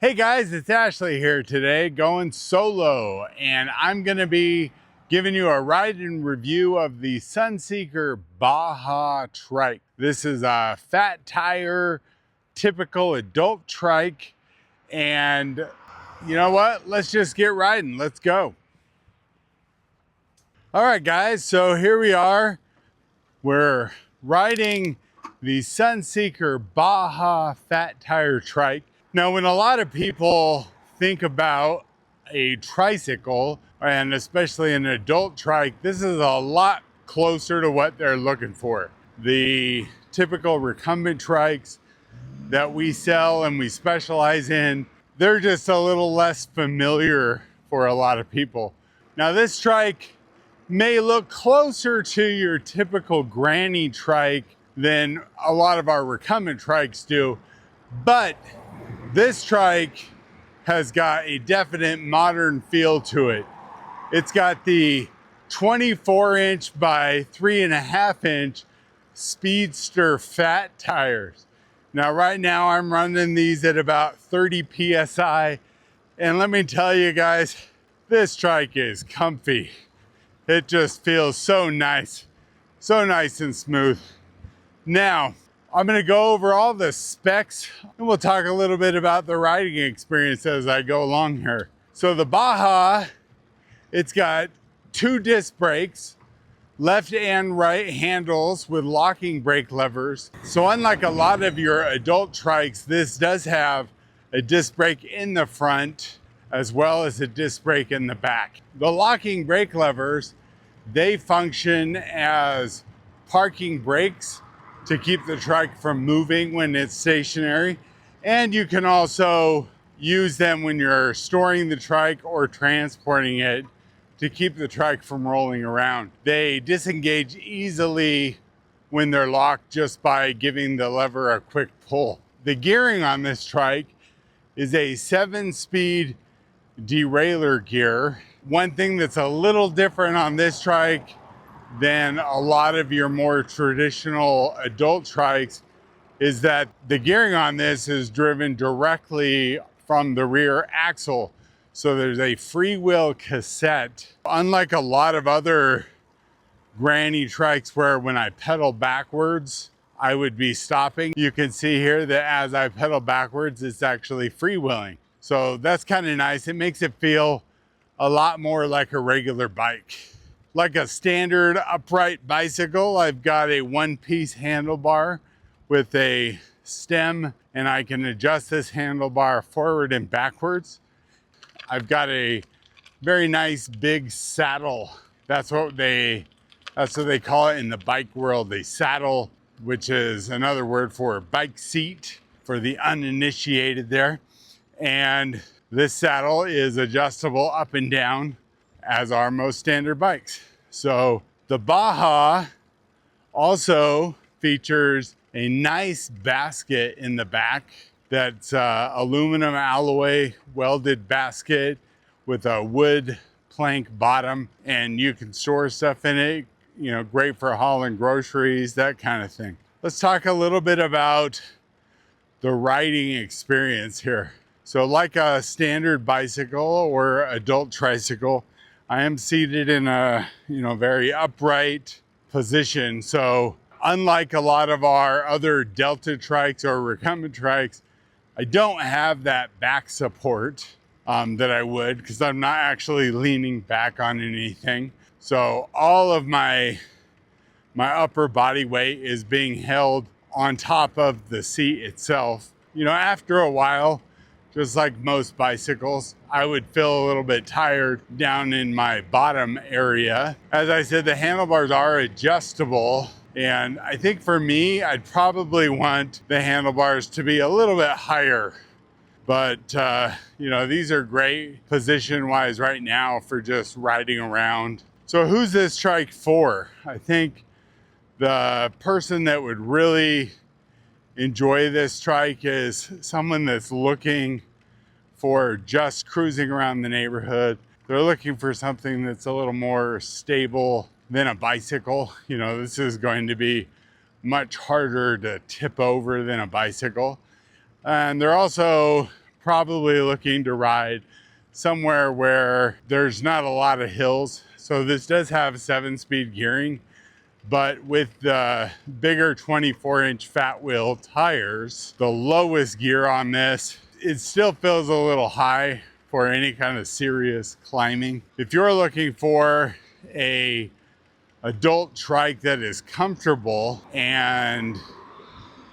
Hey guys, it's Ashley here today going solo, and I'm going to be giving you a ride and review of the Sunseeker Baja Trike. This is a fat tire, typical adult trike, and you know what? Let's just get riding. Let's go. All right guys, so here we are. We're riding the Sunseeker Baja fat tire trike. Now, when a lot of people think about a tricycle, and especially an adult trike, this is a lot closer to what they're looking for. The typical recumbent trikes that we sell and we specialize in, they're just a little less familiar for a lot of people. Now, this trike may look closer to your typical granny trike than a lot of our recumbent trikes do, but this trike has got a definite modern feel to it. It's got the 24-inch by 3.5-inch Speedster fat tires. Now, right now I'm running these at about 30 PSI, and let me tell you guys, this trike is comfy. It just feels so nice and smooth. Now, I'm gonna go over all the specs and we'll talk a little bit about the riding experience as I go along here. So the Baja, it's got 2 disc brakes, left and right handles with locking brake levers. So unlike a lot of your adult trikes, this does have a disc brake in the front as well as a disc brake in the back. The locking brake levers, they function as parking brakes to keep the trike from moving when it's stationary. And you can also use them when you're storing the trike or transporting it to keep the trike from rolling around. They disengage easily when they're locked just by giving the lever a quick pull. The gearing on this trike is a 7-speed derailleur gear. One thing that's a little different on this trike than a lot of your more traditional adult trikes is that the gearing on this is driven directly from the rear axle. So there's a freewheel cassette. Unlike a lot of other granny trikes where when I pedal backwards, I would be stopping. You can see here that as I pedal backwards, it's actually freewheeling. So that's kind of nice. It makes it feel a lot more like a regular bike. Like a standard upright bicycle, I've got a 1-piece handlebar with a stem, and I can adjust this handlebar forward and backwards. I've got a very nice big saddle. That's what they call it in the bike world, a saddle, which is another word for bike seat for the uninitiated there. And this saddle is adjustable up and down, as are most standard bikes. So the Baja also features a nice basket in the back that's aluminum alloy welded basket with a wood plank bottom, and you can store stuff in it, you know, great for hauling groceries, that kind of thing. Let's talk a little bit about the riding experience here. So like a standard bicycle or adult tricycle, I am seated in a, very upright position. So unlike a lot of our other Delta trikes or recumbent trikes, I don't have that back support that I would, because I'm not actually leaning back on anything. So all of my upper body weight is being held on top of the seat itself. After a while, just like most bicycles, I would feel a little bit tired down in my bottom area. As I said, the handlebars are adjustable. And I think for me, I'd probably want the handlebars to be a little bit higher. But, these are great position-wise right now for just riding around. So who's this trike for? I think the person that would really enjoy this trike is someone that's looking for just cruising around the neighborhood. They're looking for something that's a little more stable than a bicycle. This is going to be much harder to tip over than a bicycle. And they're also probably looking to ride somewhere where there's not a lot of hills. So this does have 7-speed gearing, but with the bigger 24-inch fat wheel tires, the lowest gear on this, it still feels a little high for any kind of serious climbing. If you're looking for a adult trike that is comfortable and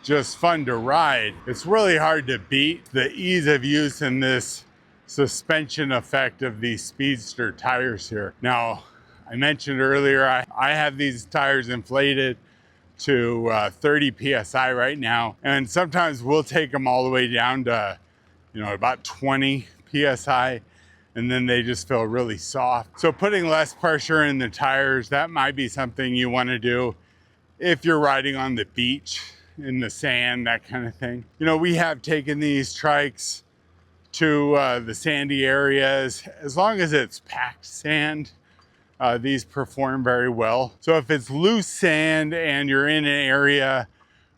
just fun to ride, it's really hard to beat the ease of use and this suspension effect of these Speedster tires here. Now, I mentioned earlier, I have these tires inflated to 30 PSI right now, and sometimes we'll take them all the way down to, about 20 PSI, and then they just feel really soft. So putting less pressure in the tires, that might be something you want to do if you're riding on the beach, in the sand, that kind of thing. We have taken these trikes to the sandy areas. As long as it's packed sand, these perform very well. So if it's loose sand and you're in an area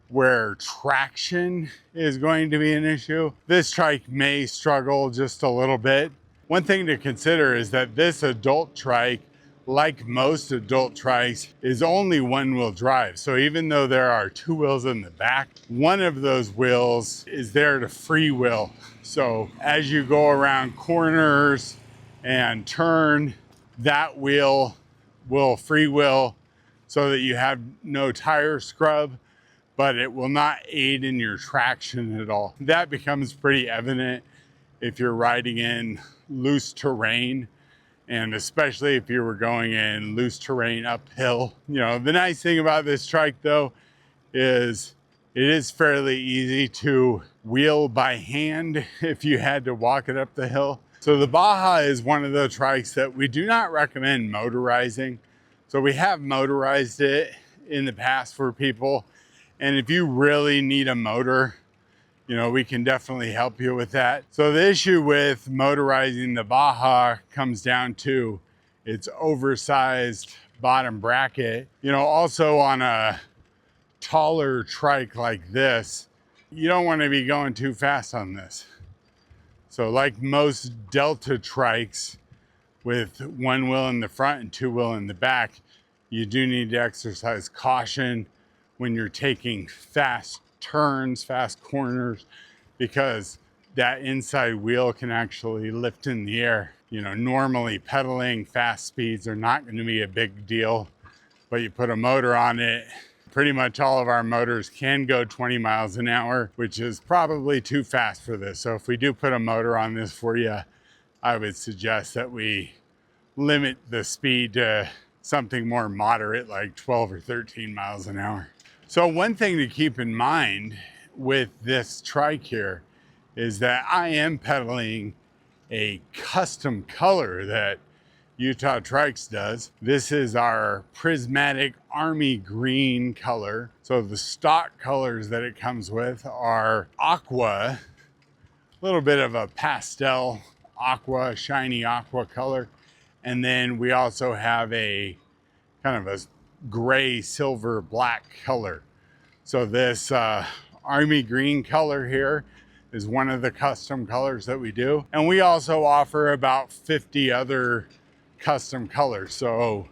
where traction is going to be an issue, this trike may struggle just a little bit. One thing to consider is that this adult trike, like most adult trikes, is only one-wheel drive. So even though there are 2 wheels in the back, one of those wheels is there to freewheel. So as you go around corners and turn, that wheel will freewheel so that you have no tire scrub, but it will not aid in your traction at all. That becomes pretty evident if you're riding in loose terrain, and especially if you were going in loose terrain uphill. The nice thing about this trike though is it is fairly easy to wheel by hand if you had to walk it up the hill. So the Baja is one of the trikes that we do not recommend motorizing. So we have motorized it in the past for people, and if you really need a motor, we can definitely help you with that. So the issue with motorizing the Baja comes down to its oversized bottom bracket. Also on a taller trike like this, you don't want to be going too fast on this. So like most Delta trikes with 1 wheel in the front and 2 wheel in the back, you do need to exercise caution when you're taking fast turns, fast corners, because that inside wheel can actually lift in the air. Normally pedaling fast speeds are not going to be a big deal, but you put a motor on it. Pretty much all of our motors can go 20 miles an hour, which is probably too fast for this. So if we do put a motor on this for you, I would suggest that we limit the speed to something more moderate, like 12 or 13 miles an hour. So one thing to keep in mind with this trike here is that I am pedaling a custom color that Utah Trikes does. This is our prismatic army green color. So the stock colors that it comes with are aqua, a little bit of a pastel aqua, shiny aqua color. And then we also have a kind of a gray, silver, black color. So this army green color here is one of the custom colors that we do. And we also offer about 50 other custom colors. So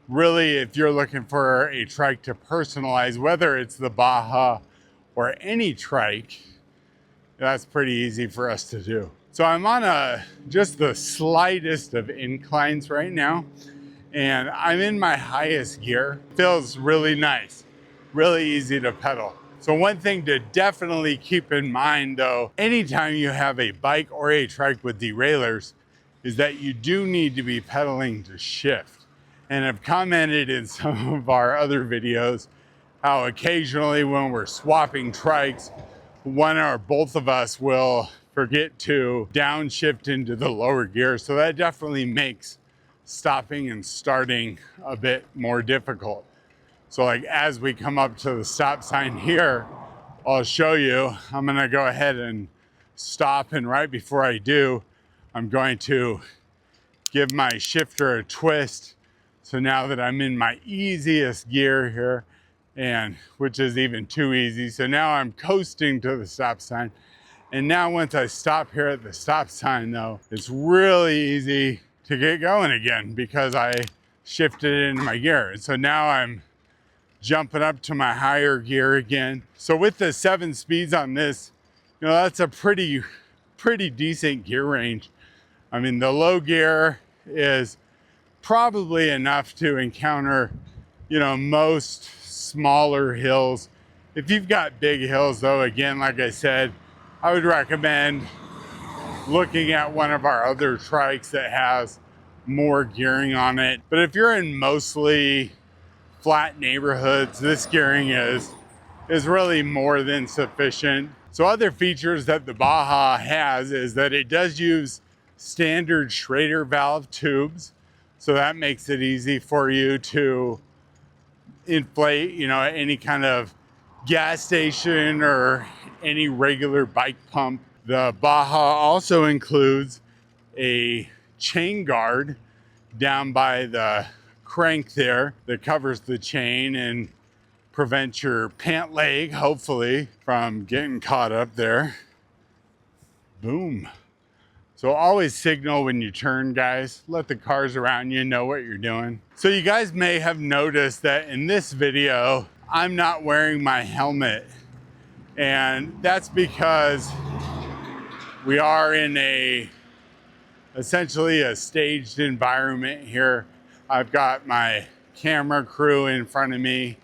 really, if you're looking for a trike to personalize, whether it's the Baja or any trike, that's pretty easy for us to do. So I'm on just the slightest of inclines right now, and I'm in my highest gear. Feels really nice, really easy to pedal. So one thing to definitely keep in mind though, anytime you have a bike or a trike with derailleurs, is that you do need to be pedaling to shift. And I've commented in some of our other videos how occasionally when we're swapping trikes, one or both of us will forget to downshift into the lower gear. So that definitely makes stopping and starting a bit more difficult. So like as we come up to the stop sign here, I'll show you. I'm gonna go ahead and stop, and right before I do, I'm going to give my shifter a twist. So now that I'm in my easiest gear here, and which is even too easy. So now I'm coasting to the stop sign, And now once I stop here at the stop sign though, it's really easy to get going again because I shifted it into my gear. And so now I'm jumping up to my higher gear again. So with the 7 speeds on this, you know, that's a pretty decent gear range. I mean, the low gear is probably enough to encounter, you know, most smaller hills. If you've got big hills though, again, like I said, I would recommend looking at one of our other trikes that has more gearing on it. But if you're in mostly flat neighborhoods, this gearing is really more than sufficient. So other features that the Baja has is that it does use standard Schrader valve tubes. So that makes it easy for you to inflate, you know, any kind of gas station or any regular bike pump. The Baja also includes a chain guard down by the crank there that covers the chain and prevents your pant leg, hopefully, from getting caught up there. Boom. So always signal when you turn, guys. Let the cars around you know what you're doing. So you guys may have noticed that in this video, I'm not wearing my helmet. And that's because we are in essentially a staged environment here. I've got my camera crew in front of me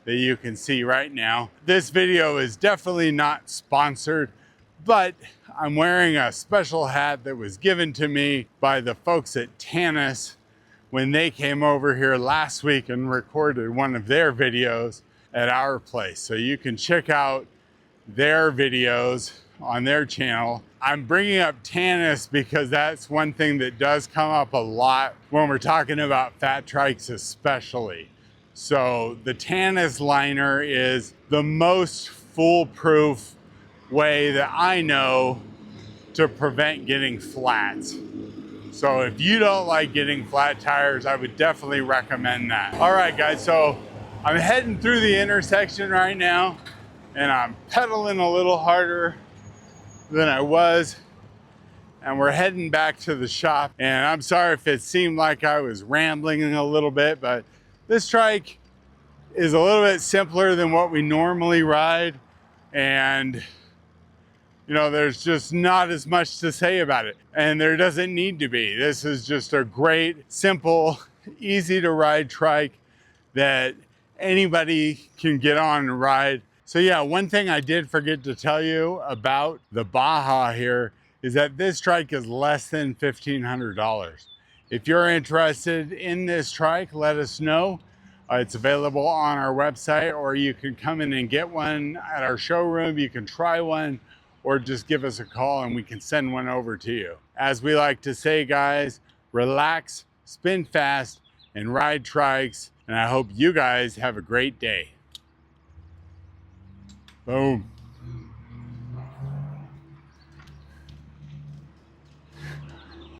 that you can see right now. This video is definitely not sponsored, but I'm wearing a special hat that was given to me by the folks at Tanis when they came over here last week and recorded one of their videos at our place. So you can check out their videos on their channel. I'm bringing up Tanis because that's one thing that does come up a lot when we're talking about fat trikes especially. So the Tanis liner is the most foolproof way that I know to prevent getting flats. So if you don't like getting flat tires, I would definitely recommend that. All right, guys, so I'm heading through the intersection right now and I'm pedaling a little harder than I was. And we're heading back to the shop. And I'm sorry if it seemed like I was rambling a little bit, but this trike is a little bit simpler than what we normally ride. And you know, there's just not as much to say about it. And there doesn't need to be. This is just a great, simple, easy to ride trike that anybody can get on and ride. So yeah, one thing I did forget to tell you about the Baja here is that this trike is less than $1,500. If you're interested in this trike, let us know. It's available on our website, or you can come in and get one at our showroom. You can try one, or just give us a call and we can send one over to you. As we like to say, guys, relax, spin fast, and ride trikes. And I hope you guys have a great day. Boom.